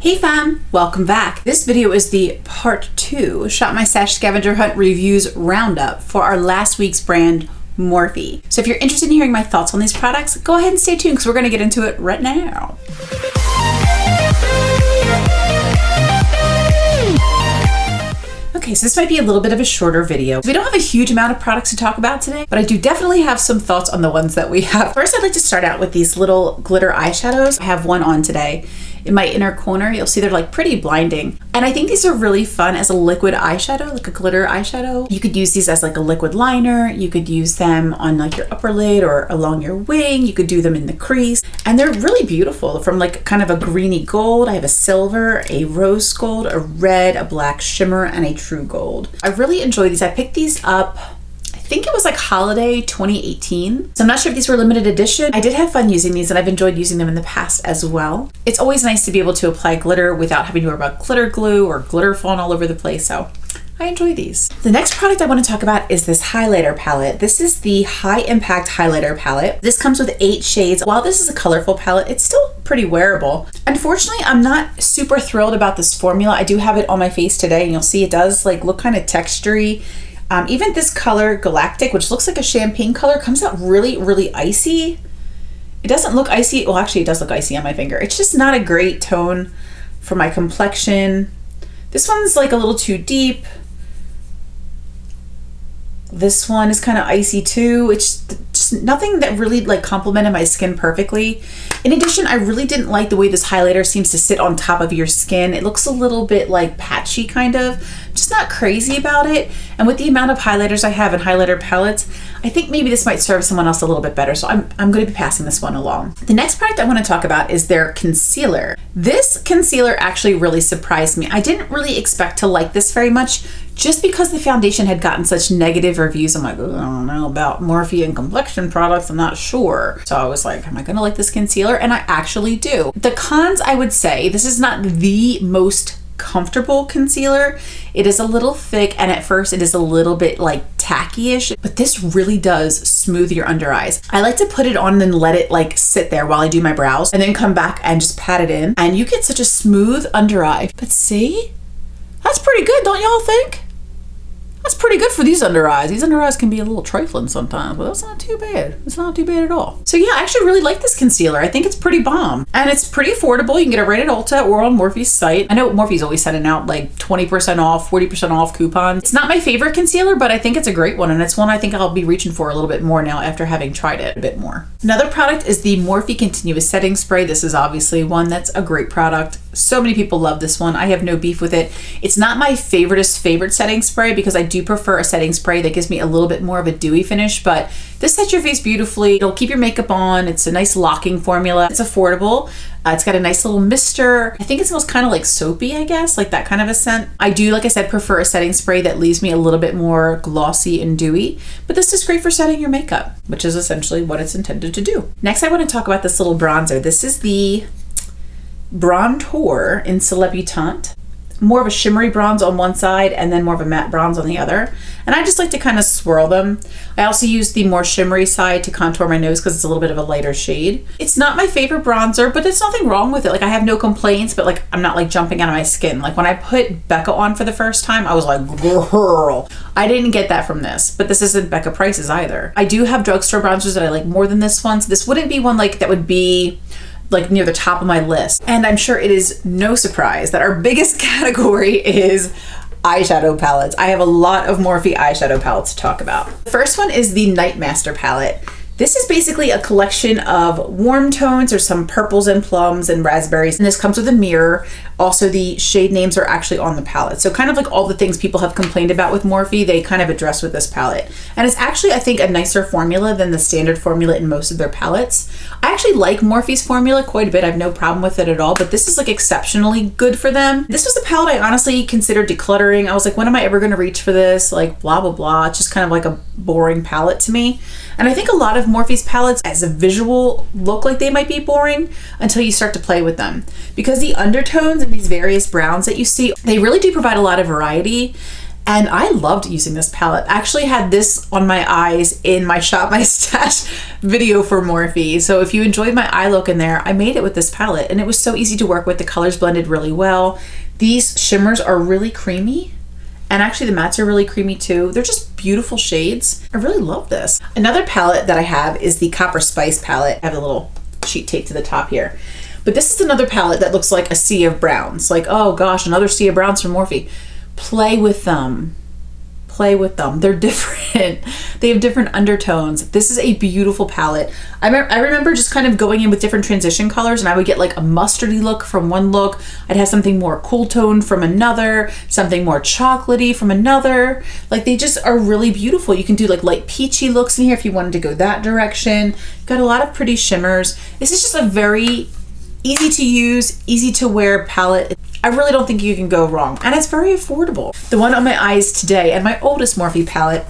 Hey fam, welcome back. This video is the part 2 Shop My Stash Scavenger Hunt Reviews Roundup for our last week's brand, Morphe. So if you're interested in hearing my thoughts on these products, go ahead and stay tuned because we're going to get into it right now. Okay, so this might be a little bit of a shorter video. We don't have a huge amount of products to talk about today, but I do definitely have some thoughts on the ones that we have. First, I'd like to start out with these little glitter eyeshadows. I have one on today. In my inner corner, you'll see they're like pretty blinding. And I think these are really fun as a liquid eyeshadow, like a glitter eyeshadow. You could use these as like a liquid liner. You could use them on like your upper lid or along your wing. You could do them in the crease. And they're really beautiful from like kind of a greeny gold. I have a silver, a rose gold, a red, a black shimmer, and a true gold. I really enjoy these. I picked these up, I think it was like holiday 2018. So I'm not sure if these were limited edition. I did have fun using these and I've enjoyed using them in the past as well. It's always nice to be able to apply glitter without having to worry about glitter glue or glitter falling all over the place. So I enjoy these. The next product I want to talk about is this highlighter palette. This is the High Impact Highlighter Palette. This comes with 8 shades. While this is a colorful palette, it's still pretty wearable. Unfortunately, I'm not super thrilled about this formula. I do have it on my face today and you'll see it does like look kind of textury. Even this color, Galactic, which looks like a champagne color, comes out really, really icy. It doesn't look icy. Well, actually, it does look icy on my finger. It's just not a great tone for my complexion. This one's like a little too deep. This one is kind of icy too. It's just nothing that really like complemented my skin perfectly. In addition, I really didn't like the way this highlighter seems to sit on top of your skin. It looks a little bit like patchy kind of. Just not crazy about it. And with the amount of highlighters I have in highlighter palettes, I think maybe this might serve someone else a little bit better. So I'm going to be passing this one along. The next product I want to talk about is their concealer. This concealer actually really surprised me. I didn't really expect to like this very much just because the foundation had gotten such negative reviews. I'm like, I don't know about Morphe and complexion products. I'm not sure. So I was like, am I going to like this concealer? And I actually do. The cons, I would say, this is not the most comfortable concealer. It is a little thick and at first it is a little bit like tacky-ish, but this really does smooth your under eyes. I like to put it on and then let it like sit there while I do my brows and then come back and just pat it in and you get such a smooth under eye. But see, that's pretty good, don't y'all think? That's pretty good for these under eyes. These under eyes can be a little trifling sometimes, but that's not too bad. It's not too bad at all. So yeah, I actually really like this concealer. I think it's pretty bomb. And it's pretty affordable. You can get it right at Ulta or on Morphe's site. I know Morphe's always sending out like 20% off, 40% off coupons. It's not my favorite concealer, but I think it's a great one. And it's one I think I'll be reaching for a little bit more now after having tried it a bit more. Another product is the Morphe Continuous Setting Spray. This is obviously one that's a great product. So many people love this one. I have no beef with it. It's not my favorite setting spray because I do prefer a setting spray that gives me a little bit more of a dewy finish, but this sets your face beautifully. It'll keep your makeup on. It's a nice locking formula. It's affordable. It's got a nice little mister. I think it smells kind of like soapy, I guess, like that kind of a scent. I do, like I said, prefer a setting spray that leaves me a little bit more glossy and dewy, but this is great for setting your makeup, which is essentially what it's intended to do. Next, I want to talk about this little bronzer. This is the Bronzer in Celebutante. More of a shimmery bronze on one side and then more of a matte bronze on the other. And I just like to kind of swirl them. I also use the more shimmery side to contour my nose because it's a little bit of a lighter shade. It's not my favorite bronzer, but there's nothing wrong with it. Like I have no complaints, but like I'm not like jumping out of my skin. Like when I put Becca on for the first time, I was like, girl, I didn't get that from this, but this isn't Becca prices either. I do have drugstore bronzers that I like more than this one. So this wouldn't be one like that would be like near the top of my list. And I'm sure it is no surprise that our biggest category is eyeshadow palettes. I have a lot of Morphe eyeshadow palettes to talk about. The first one is the Nightmaster palette. This is basically a collection of warm tones. There's some purples and plums and raspberries, and this comes with a mirror. Also, the shade names are actually on the palette. So kind of like all the things people have complained about with Morphe, they kind of address with this palette. And it's actually, I think, a nicer formula than the standard formula in most of their palettes. I actually like Morphe's formula quite a bit. I have no problem with it at all, but this is like exceptionally good for them. This was a palette I honestly considered decluttering. I was like, when am I ever gonna reach for this? Like blah, blah, blah. It's just kind of like a boring palette to me. And I think a lot of Morphe's palettes as a visual look like they might be boring until you start to play with them. Because the undertones and these various browns that you see, they really do provide a lot of variety. And I loved using this palette. I actually had this on my eyes in my Shop My Stash video for Morphe. So if you enjoyed my eye look in there, I made it with this palette and it was so easy to work with. The colors blended really well. These shimmers are really creamy. And actually the mattes are really creamy too. They're just beautiful shades. I really love this. Another palette that I have is the Copper Spice palette. I have a little sheet taped to the top here. But this is another palette that looks like a sea of browns. Like, oh gosh, another sea of browns from Morphe. Play with them. Play with them. They're different. They have different undertones. This is a beautiful palette. I remember just kind of going in with different transition colors and I would get like a mustardy look from one look. I'd have something more cool toned from another, something more chocolatey from another. Like they just are really beautiful. You can do like light peachy looks in here if you wanted to go that direction. Got a lot of pretty shimmers. This is just a very easy to use, easy to wear palette. I really don't think you can go wrong. And it's very affordable. The one on my eyes today and my oldest Morphe palette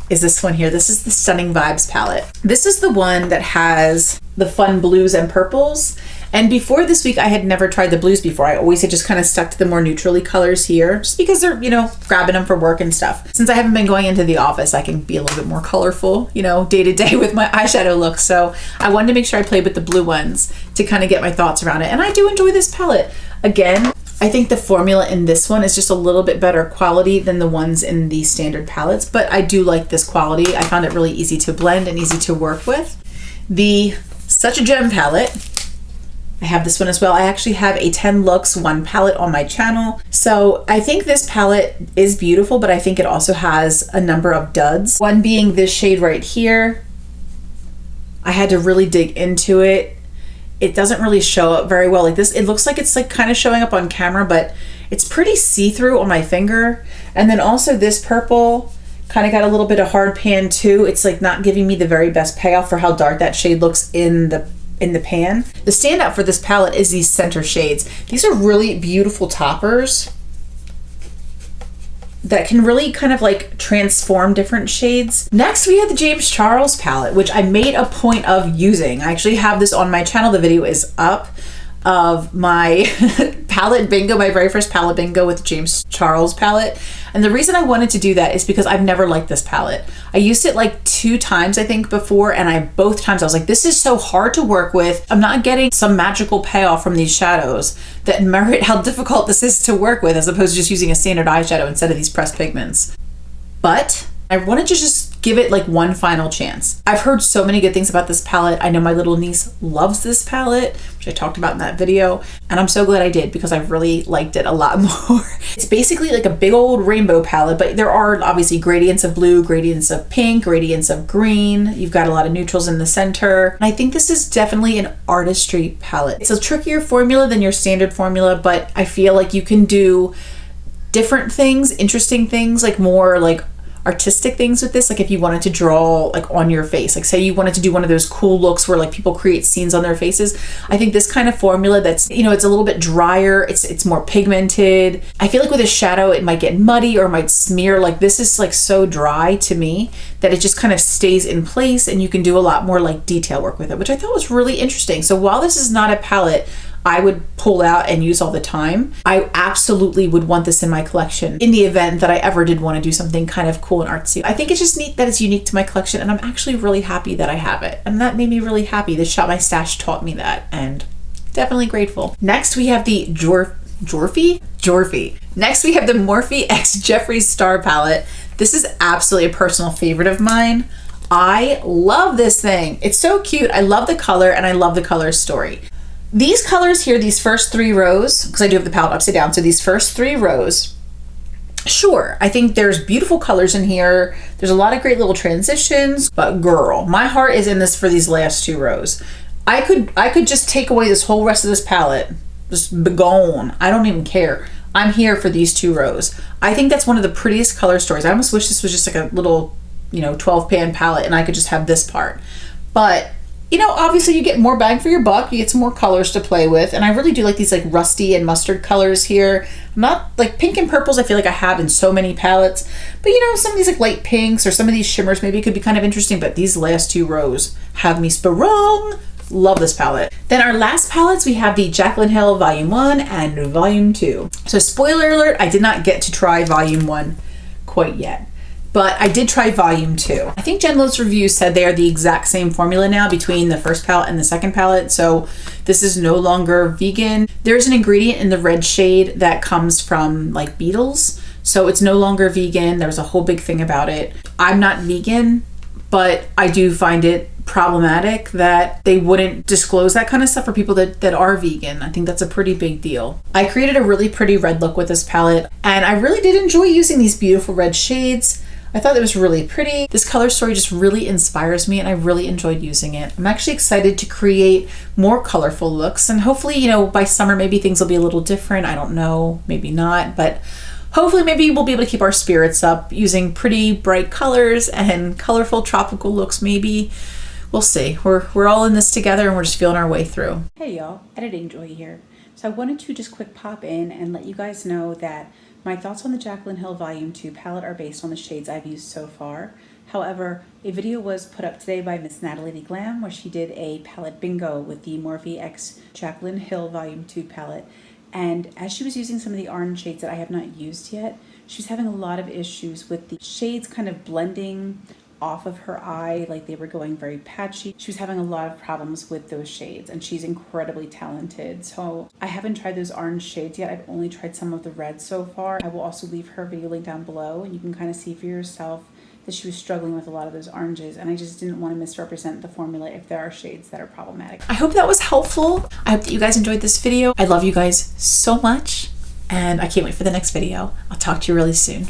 is this one here. This is the Stunning Vibes palette. This is the one that has the fun blues and purples. And before this week, I had never tried the blues before. I always had just kind of stuck to the more neutrally colors here, just because they're, you know, grabbing them for work and stuff. Since I haven't been going into the office, I can be a little bit more colorful, you know, day to day with my eyeshadow look. So I wanted to make sure I played with the blue ones to kind of get my thoughts around it. And I do enjoy this palette. Again, I think the formula in this one is just a little bit better quality than the ones in the standard palettes, but I do like this quality. I found it really easy to blend and easy to work with. The Such a Gem palette, I have this one as well. I actually have a 10 looks one palette on my channel. So I think this palette is beautiful, but I think it also has a number of duds. One being this shade right here. I had to really dig into it. It doesn't really show up very well like this. It looks like it's like kind of showing up on camera, but it's pretty see-through on my finger. And then also this purple kind of got a little bit of hard pan too. It's like not giving me the very best payoff for how dark that shade looks in the pan. The standout for this palette is these center shades. These are really beautiful toppers that can really kind of like transform different shades. Next, we have the James Charles palette, which I made a point of using. I actually have this on my channel. The video is up of my palette bingo, my very first palette bingo with the James Charles palette. And the reason I wanted to do that is because I've never liked this palette. I used it like 2 times, I think, before, and both times I was like, this is so hard to work with. I'm not getting some magical payoff from these shadows that merit how difficult this is to work with, as opposed to just using a standard eyeshadow instead of these pressed pigments. But I wanted to just give it like one final chance. I've heard so many good things about this palette. I know my little niece loves this palette, which I talked about in that video, and I'm so glad I did because I really liked it a lot more. It's basically like a big old rainbow palette, but there are obviously gradients of blue, gradients of pink, gradients of green. You've got a lot of neutrals in the center. And I think this is definitely an artistry palette. It's a trickier formula than your standard formula, but I feel like you can do different things, interesting things, like more like artistic things with this. Like if you wanted to draw like on your face, like say you wanted to do one of those cool looks where like people create scenes on their faces. I think this kind of formula that's, you know, it's a little bit drier, it's more pigmented. I feel like with a shadow it might get muddy or might smear. Like this is like so dry to me that it just kind of stays in place and you can do a lot more like detail work with it, which I thought was really interesting. So while this is not a palette I would pull out and use all the time, I absolutely would want this in my collection in the event that I ever did want to do something kind of cool and artsy. I think it's just neat that it's unique to my collection, and I'm actually really happy that I have it. And that made me really happy. The Shop My Stash taught me that, and definitely grateful. Next, we have the Morphe. Next, we have the Morphe X Jeffree Star palette. This is absolutely a personal favorite of mine. I love this thing. It's so cute. I love the color, and I love the color story. These colors here, these first 3 rows, because I do have the palette upside down, so these first 3 rows, sure, I think there's beautiful colors in here. There's a lot of great little transitions, but girl, my heart is in this for these last 2 rows. I could just take away this whole rest of this palette, just be gone. I don't even care. I'm here for these 2 rows. I think that's one of the prettiest color stories. I almost wish this was just like a little, you know, 12 pan palette and I could just have this part. But you know, obviously you get more bang for your buck. You get some more colors to play with. And I really do like these like rusty and mustard colors here. Not like pink and purples I feel like I have in so many palettes. But you know, some of these like light pinks or some of these shimmers maybe could be kind of interesting. But these last 2 rows have me sprung. Love this palette. Then our last palettes, we have the Jaclyn Hill Volume 1 and Volume 2. So spoiler alert, I did not get to try Volume 1 quite yet. But I did try volume 2. I think Jen Lo's review said they are the exact same formula now between the first palette and the second palette. So this is no longer vegan. There's an ingredient in the red shade that comes from like beetles. So it's no longer vegan. There was a whole big thing about it. I'm not vegan, but I do find it problematic that they wouldn't disclose that kind of stuff for people that are vegan. I think that's a pretty big deal. I created a really pretty red look with this palette, and I really did enjoy using these beautiful red shades. I thought it was really pretty. This color story just really inspires me, and I really enjoyed using it. I'm actually excited to create more colorful looks, and hopefully, you know, by summer maybe things will be a little different. I don't know, maybe not, but hopefully maybe we'll be able to keep our spirits up using pretty bright colors and colorful tropical looks maybe. We'll see. We're all in this together, and we're just feeling our way through. Hey y'all, Editing Joy here. So I wanted to just quick pop in and let you guys know that my thoughts on the Jaclyn Hill Volume 2 palette are based on the shades I've used so far. However, a video was put up today by Miss Natalady Glam where she did a palette bingo with the Morphe X Jaclyn Hill Volume 2 palette. And as she was using some of the orange shades that I have not used yet, she was having a lot of issues with the shades kind of blending off of her eye, like they were going very patchy. She was having a lot of problems with those shades, and she's incredibly talented. So I haven't tried those orange shades yet. I've only tried some of the reds so far. I will also leave her video link down below, and you can kind of see for yourself that she was struggling with a lot of those oranges, and I just didn't want to misrepresent the formula if there are shades that are problematic. I hope that was helpful. I hope that you guys enjoyed this video. I love you guys so much, and I can't wait for the next video. I'll talk to you really soon.